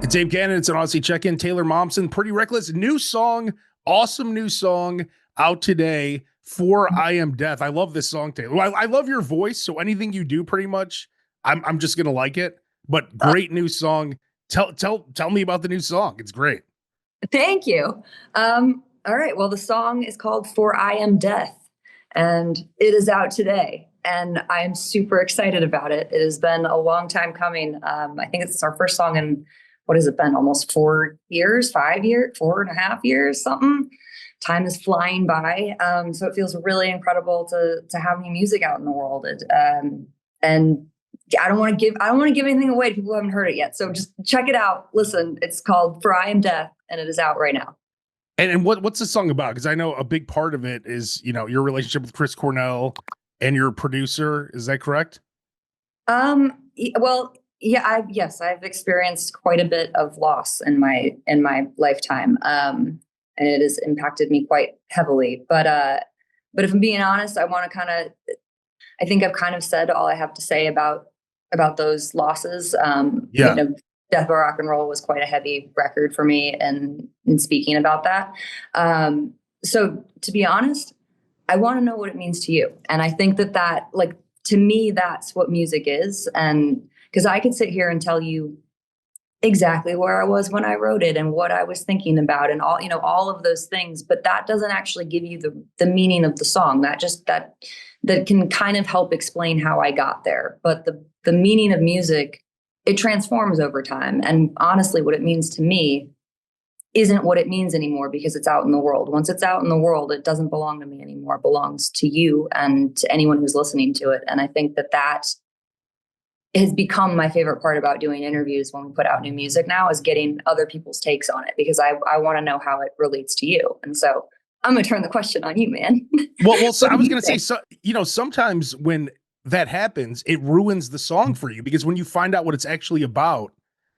It's Dave Gannon. It's an Audacy check-in. Taylor Momsen, Pretty Reckless. New song, awesome new song out today for I Am Death. I love this song, Taylor. I love your voice, so anything you do pretty much, I'm just gonna like it. But great new song. Tell me about the new song. It's great. Thank you. All right. Well, the song is called For I Am Death, and it is out today. And I'm super excited about it. It has been a long time coming. I think it's our first song in, what has it been? Almost 4 years, 5 years, 4.5 years, something. Time is flying by. So it feels really incredible to have new music out in the world. And I don't want to give anything away to people who haven't heard it yet. So just check it out. Listen, it's called For I Am Death, and it is out right now. And what's the song about? Because I know a big part of it is, your relationship with Chris Cornell and your producer. Is that correct? Well, yeah, I've experienced quite a bit of loss in my lifetime. And it has impacted me quite heavily. But if I'm being honest, I think I've kind of said all I have to say about those losses. Yeah. Death by Rock and Roll was quite a heavy record for me, and in speaking about that. So to be honest, I want to know what it means to you. And I think that like, to me, that's what music is. And because I could sit here and tell you exactly where I was when I wrote it and what I was thinking about and all of those things, but that doesn't actually give you the meaning of the song. That can kind of help explain how I got there. But the meaning of music, it transforms over time. And honestly, what it means to me isn't what it means anymore because it's out in the world. Once it's out in the world, it doesn't belong to me anymore. It belongs to you and to anyone who's listening to it. And I think that has become my favorite part about doing interviews when we put out new music now, is getting other people's takes on it, because I want to know how it relates to you. And so I'm going to turn the question on you, man. Well, so I was going to say, so, sometimes when that happens, it ruins the song for you, because when you find out what it's actually about,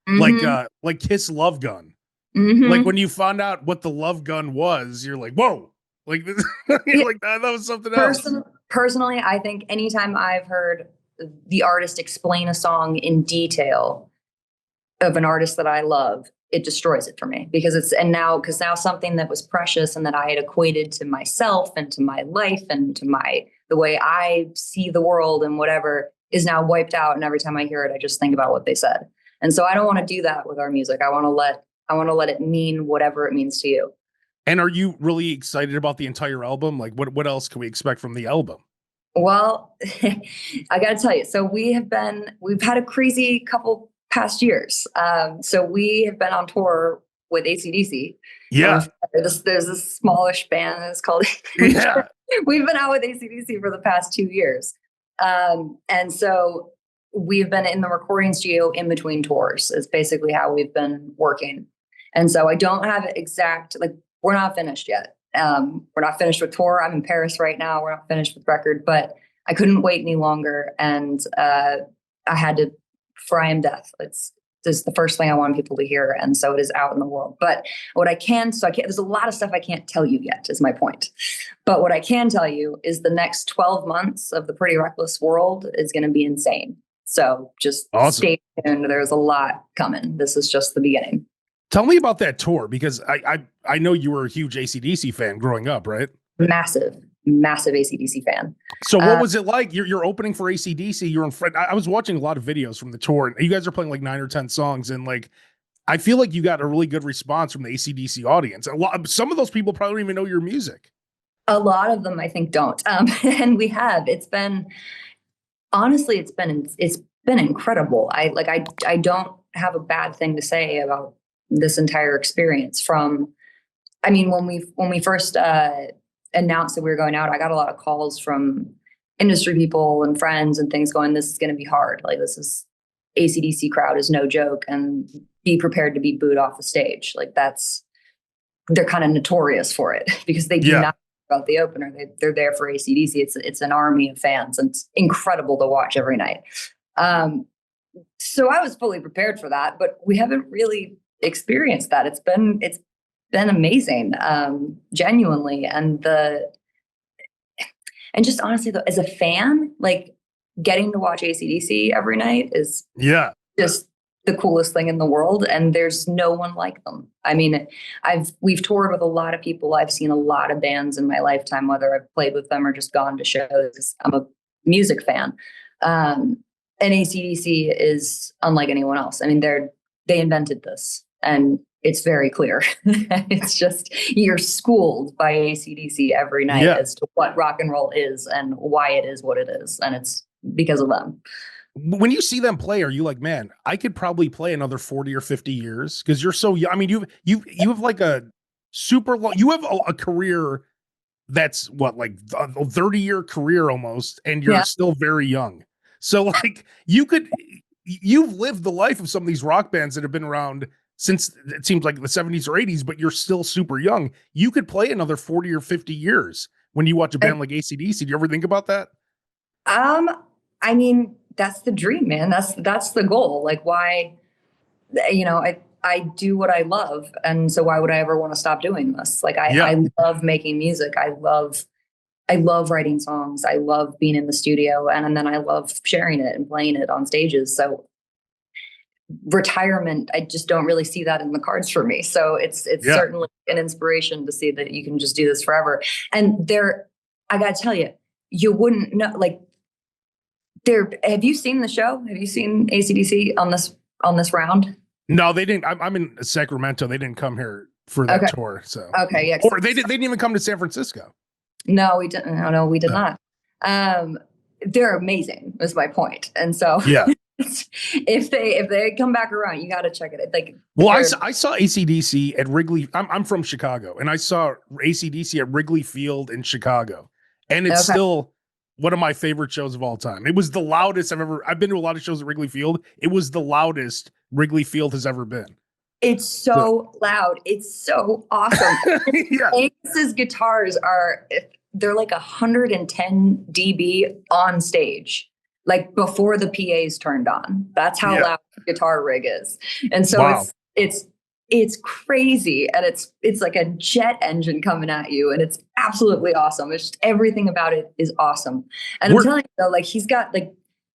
like Kiss Love Gun, like when you found out what the Love Gun was, you're like, whoa, like this, like that was something else. Personally, I think anytime I've heard the artist explain a song in detail of an artist that I love, it destroys it for me, because now something that was precious and that I had equated to myself and to my life and to the way I see the world and whatever is now wiped out. And every time I hear it, I just think about what they said. And so I don't want to do that with our music. I want to let it mean whatever it means to you. And are you really excited about the entire album? Like what else can we expect from the album? Well, I got to tell you, so we've had a crazy couple past years. So we have been on tour with AC/DC. Yeah. There's this smallish band that's called. Yeah. We've been out with AC/DC for the past 2 years. And so we've been in the recording studio in between tours. It's basically how we've been working. And so I don't have we're not finished yet. We're not finished with tour. I'm in Paris right now. We're not finished with record, but I couldn't wait any longer. And I had to, For I Am Death. It's just the first thing I want people to hear. And so it is out in the world. But there's a lot of stuff I can't tell you yet, is my point. But what I can tell you is the next 12 months of the Pretty Reckless world is going to be insane. So just awesome. Stay tuned. There's a lot coming. This is just the beginning. Tell me about that tour, because I know you were a huge AC/DC fan growing up, right? Massive AC/DC fan. So what was it like? You're opening for AC/DC. You're in front. I was watching a lot of videos from the tour, and you guys are playing like 9 or 10 songs, and like I feel like you got a really good response from the AC/DC audience. Some of those people probably don't even know your music. A lot of them, I think, don't. And we have. It's been incredible. I don't have a bad thing to say about this entire experience. When we first announced that we were going out, I got a lot of calls from industry people and friends and things going, this is going to be hard. Like, this is AC/DC crowd is no joke, and be prepared to be booed off the stage. Like, they're kind of notorious for it because they do not about the opener. They're there for AC/DC. It's an army of fans, and it's incredible to watch every night. So I was fully prepared for that, but we haven't really experienced that. It's been amazing, genuinely. And just honestly, though, as a fan, like, getting to watch AC/DC every night is the coolest thing in the world, and there's no one like them. I mean, we've toured with a lot of people. I've seen a lot of bands in my lifetime, whether I've played with them or just gone to shows. I'm a music fan. And AC/DC is unlike anyone else. I mean, they invented this, and it's very clear. It's just, you're schooled by AC/DC every night Yeah. as to what rock and roll is and why it is what it is, and it's because of them. When you see them play, are you like, man, I could probably play another 40 or 50 years? Because you're so young. I mean, you have like a super long, you have a career that's what, like a 30-year career almost, and you're Yeah. still very young. So like you've lived the life of some of these rock bands that have been around since it seems like the 70s or 80s, but you're still super young. You could play another 40 or 50 years when you watch a band like AC/DC. Do you ever think about that? I mean, that's the dream, man. That's the goal. Like, why, I do what I love. And so why would I ever want to stop doing this? Like, I love making music. I love writing songs. I love being in the studio, and then I love sharing it and playing it on stages. So retirement, I just don't really see that in the cards for me. So it's certainly an inspiration to see that you can just do this forever. And I gotta tell you, you wouldn't know, like, have you seen the show? Have you seen AC/DC on this round? No, they didn't. I'm in Sacramento. They didn't come here for that tour. So okay, yeah. Or they didn't even come to San Francisco. No, we didn't. No, we did not. They're amazing, is my point. And so yeah, if they come back around, you got to check it. Like, well, I saw AC/DC at Wrigley. I'm from Chicago, and I saw AC/DC at Wrigley Field in Chicago, and it's still one of my favorite shows of all time. It was the loudest I've been to a lot of shows at Wrigley Field. It was the loudest Wrigley Field has ever been. It's so loud. It's so awesome. Yeah. Angus's guitars they're like 110 dB on stage, like before the PA's turned on. That's how loud the guitar rig is. And so it's crazy, and it's like a jet engine coming at you, and it's absolutely awesome. It's just, everything about it is awesome. And I'm telling you though, like, he's got, like,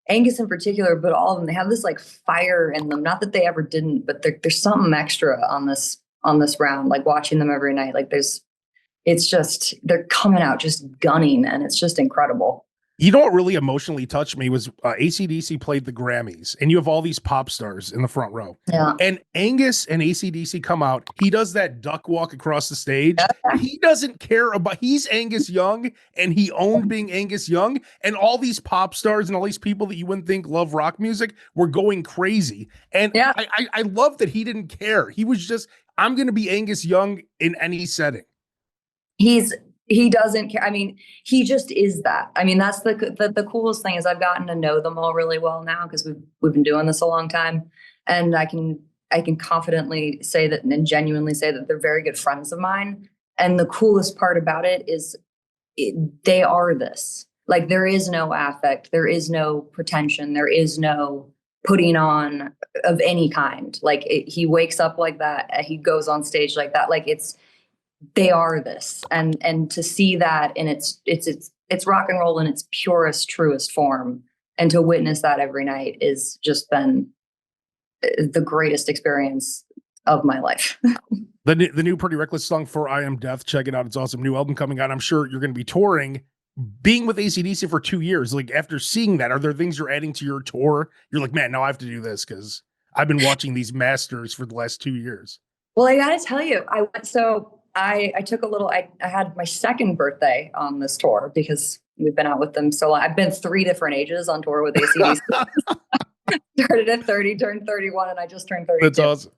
Angus in particular, but all of them, they have this like fire in them. Not that they ever didn't, but there's something extra on this round. Like, watching them every night, like, it's just, they're coming out just gunning, and it's just incredible. You know what really emotionally touched me was AC/DC played the Grammys, and you have all these pop stars in the front row. Yeah. And Angus and AC/DC come out. He does that duck walk across the stage. He doesn't care about, he's Angus Young, and he owned being Angus Young. And all these pop stars and all these people that you wouldn't think love rock music were going crazy. And I love that he didn't care. He was just, I'm going to be Angus Young in any setting. He doesn't care. I mean, he just is that. I mean, that's the coolest thing, is I've gotten to know them all really well now, because we've been doing this a long time, and I can confidently say that, and genuinely say that they're very good friends of mine. And the coolest part about it is they are this. Like, there is no affect, there is no pretension, there is no putting on of any kind. Like, he wakes up like that, he goes on stage like that. Like, they are this, and to see that, and it's rock and roll in its purest, truest form, and to witness that every night is just been the greatest experience of my life. The new Pretty Reckless song, For I Am Death, check it out. It's awesome. New album coming out. I'm sure you're going to be touring. Being with AC/DC for 2 years, like, after seeing that, are there things you're adding to your tour? You're like, man, now I have to do this because I've been watching these masters for the last 2 years. Well, I gotta tell you, I took a little, I had my second birthday on this tour, because we've been out with them so long. I've been 3 different ages on tour with AC/DC. Started at 30, turned 31, and I just turned 32. That's awesome.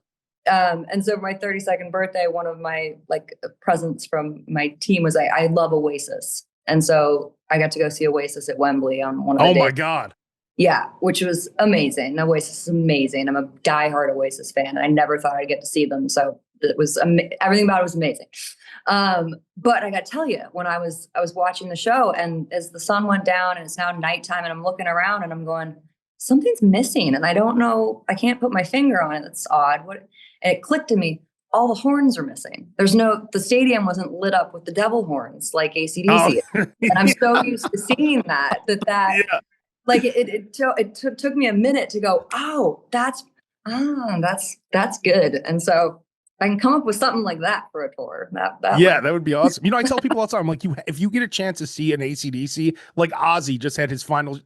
And so my 32nd birthday, one of my, like, presents from my team was, I love Oasis. And so I got to go see Oasis at Wembley on one of the days. Oh my God. Yeah, which was amazing. Oasis is amazing. I'm a diehard Oasis fan, and I never thought I'd get to see them. So it was everything about it was amazing. But I got to tell you, when I was watching the show, and as the sun went down and it's now nighttime, and I'm looking around and I'm going, something's missing, and I don't know. I can't put my finger on it. That's odd. And it clicked to me. All the horns are missing. The stadium wasn't lit up with the devil horns like AC/DC. Oh. And I'm so used to seeing that. Like, it took me a minute to go, oh, That's good. And so I can come up with something like that for a tour. That Yeah, might. that would be awesome. You know, I tell people all the time, I'm like, if you get a chance to see an AC/DC, like Ozzy just had his final,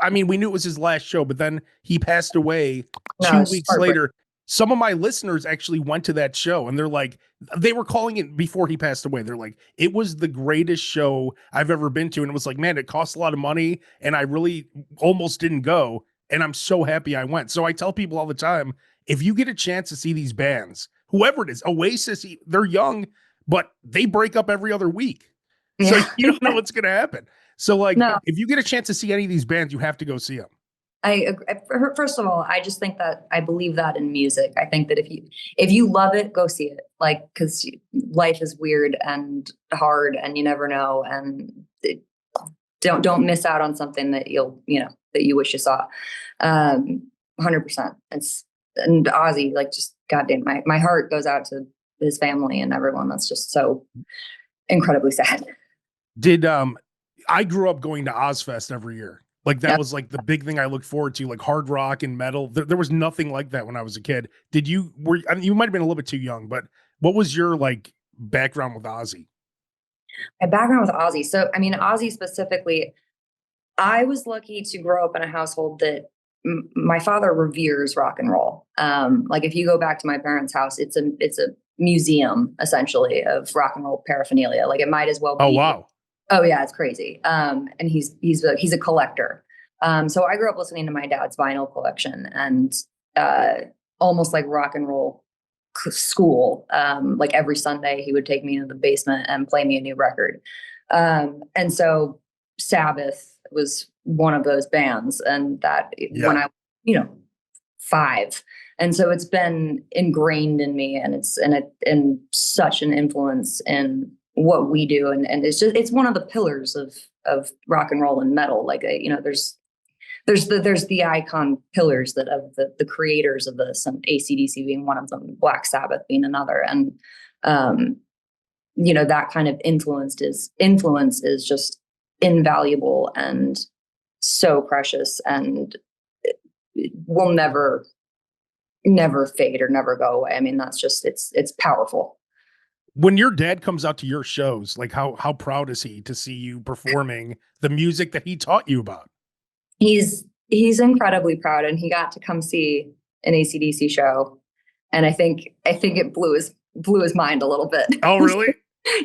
I mean, we knew it was his last show, but then he passed away No, 2 weeks later. Some of my listeners actually went to that show and they're like, they were calling it before he passed away. They're like, it was the greatest show I've ever been to. And it was like, man, it cost a lot of money and I really almost didn't go. And I'm so happy I went. So I tell people all the time, if you get a chance to see these bands, whoever it is, Oasis, they're young, but they break up every other week. So Yeah. you don't know what's going to happen. So like, No, if you get a chance to see any of these bands, you have to go see them. I agree. First of all, I just think that I believe that in music. I think that if you love it, go see it. Like, because life is weird and hard, and you never know, and don't miss out on something that that you wish you saw. 100%. And Ozzy, like, just goddamn, my heart goes out to his family and everyone. That's just so incredibly sad. Did I grew up going to Ozfest every year. Like that Yep. was like the big thing I looked forward to, like hard rock and metal. There was nothing like that when I was a kid. Did you I mean, you might have been a little bit too young, but what was your like background with Ozzy? My background with Ozzy. So, I mean, Ozzy specifically, I was lucky to grow up in a household that my father reveres rock and roll. Like, if you go back to my parents' house, it's a museum essentially of rock and roll paraphernalia. Like, it might as well Oh be. wow. Oh yeah, it's crazy. And he's a collector. So I grew up listening to my dad's vinyl collection and almost like rock and roll school. Like every Sunday, he would take me into the basement and play me a new record. And so Sabbath was one of those bands, and that when I, 5. And so it's been ingrained in me, and and such an influence in what we do. And it's one of the pillars of rock and roll and metal. Like, there's the icon pillars that of the creators of this, and AC/DC being one of them, Black Sabbath being another. And, that kind of influence is just invaluable and so precious, and it will never fade or never go away. I mean, that's just, it's powerful. When your dad comes out to your shows, like how proud is he to see you performing the music that he taught you about? He's incredibly proud, and he got to come see an AC/DC show, and I think it blew his mind a little bit. Oh, really?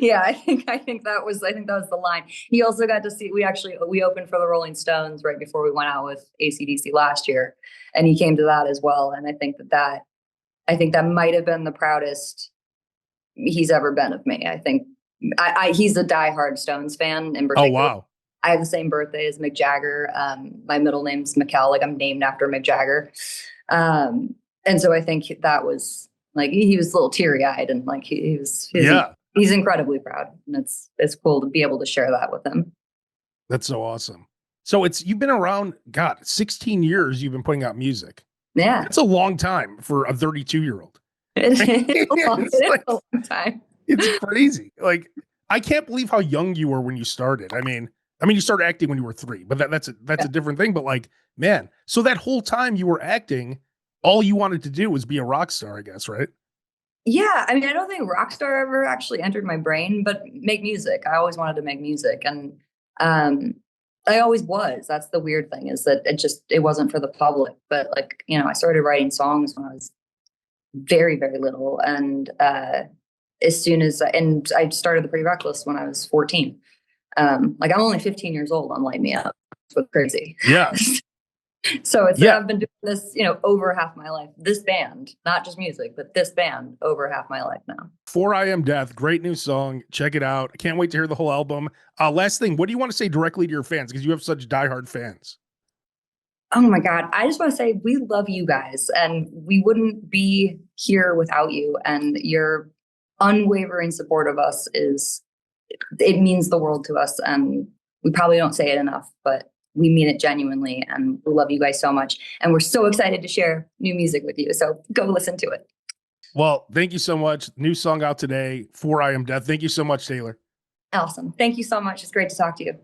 Yeah, I think that was the line. He also got to see, we opened for the Rolling Stones right before we went out with AC/DC last year, and he came to that as well. And I think that might have been the proudest he's ever been of me. I think he's a diehard Stones fan in particular. Oh wow. I have the same birthday as Mick Jagger. My middle name's McKell, like I'm named after Mick Jagger. And so I think that was like, he was a little teary eyed, and like he's incredibly proud. And it's cool to be able to share that with him. That's so awesome. So you've been around, God, 16 years you've been putting out music. Yeah. It's a long time for a 32-year-old. It is a long time. It's crazy. Like, I can't believe how young you were when you started. I mean, you started acting when you were 3, but that's a different thing. But like, man, so that whole time you were acting, all you wanted to do was be a rock star, I guess, right? Yeah. I mean, I don't think rock star ever actually entered my brain, but make music. I always wanted to make music. And I always was. That's the weird thing, is that it wasn't for the public. But like, I started writing songs when I was very, very little. And as soon as, and I started the Pretty Reckless when I was 14. Like, I'm only 15 years old on Light Me Up. It's crazy. Yeah. So I've been doing this, over half my life. This band, not just music, but this band over half my life now. For I Am Death, great new song. Check it out. I can't wait to hear the whole album. Last thing, what do you want to say directly to your fans? Because you have such diehard fans. Oh my God. I just want to say we love you guys, and we wouldn't be here without you. And your unwavering support of us it means the world to us. And we probably don't say it enough, but we mean it genuinely, and we love you guys so much. And we're so excited to share new music with you. So go listen to it. Well, thank you so much. New song out today, For I Am Death. Thank you so much, Taylor. Awesome. Thank you so much. It's great to talk to you.